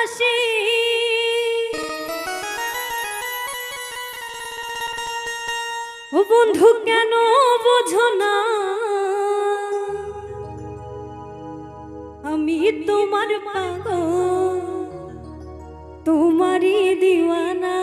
ভালোবাসি ও বন্ধু কেন বোঝো না আমি তোমার পাগল তোমারই দিওয়ানা।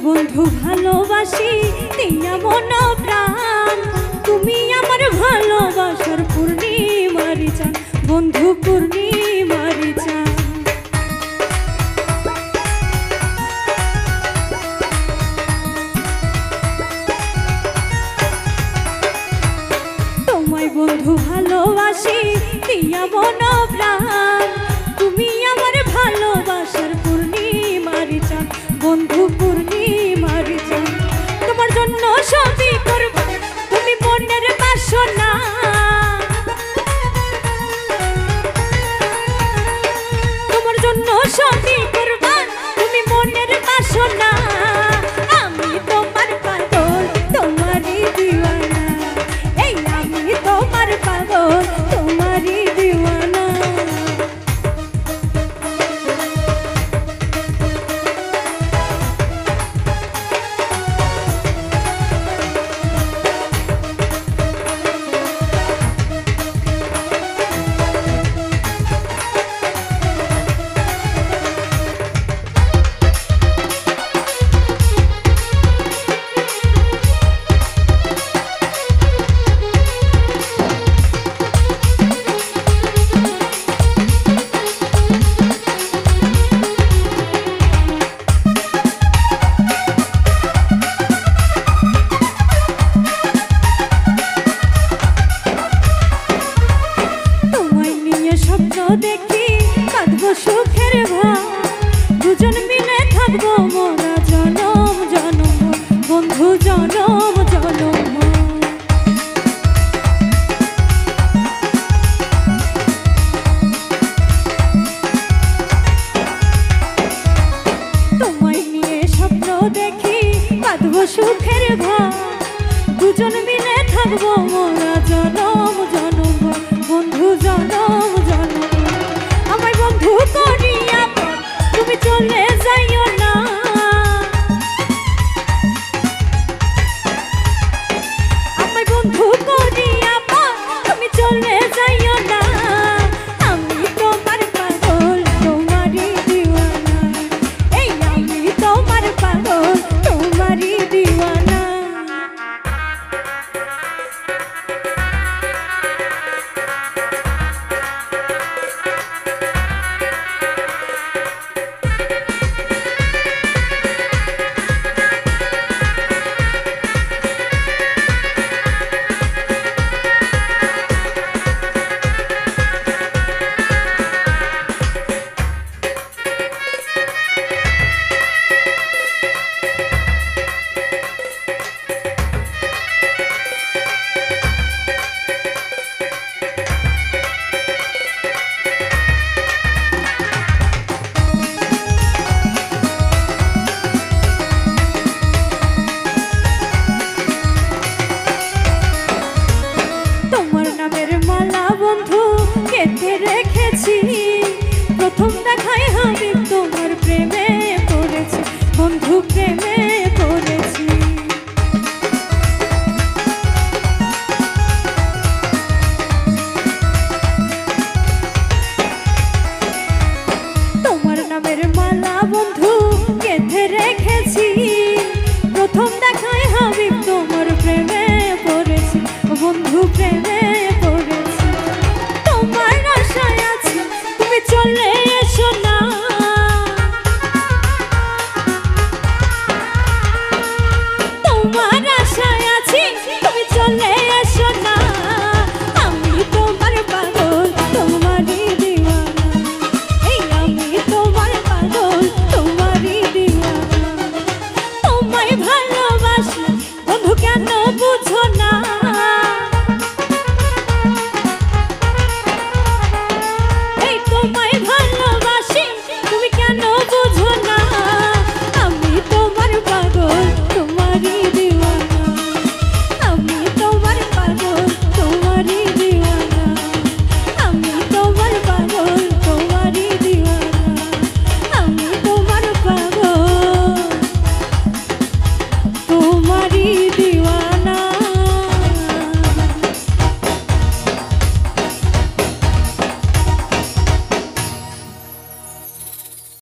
বন্ধু ভালোবাসি দিয়া মন প্রাণ তুমি আমার ভালোবাসার পূর্ণিমারি চাঁদ বন্ধু পূর্ণিমারি চাঁদ। তোমায় বন্ধু ভালোবাসি দিয়া মন প্রাণ তুমি আমার ভালোবাসার পূর্ণিমারি চাঁদ বন্ধু পূর্ণিমারি চাঁদ। তোমার জন্য সবই করব তুমি মনের বাসনা তোমার জন্য সবই করব তুমি মনের বাসনা আমি তোমার পাগল তোমারই দিওয়ানা এই আমি তোমার পাগল তোমারই দিওয়ানা। দেখি কাঁদবো সুখের ভাব দুজন মিলে থাকবো মোরা জনম জনম বন্ধু জনম জনম। তোমায় নিয়ে স্বপ্ন দেখি কাঁদবো সুখের ভাব দুজন মিলে থাকবো মোরা জনম জনম বন্ধু জনম জনম। আমায় বন্ধু করি দেখাই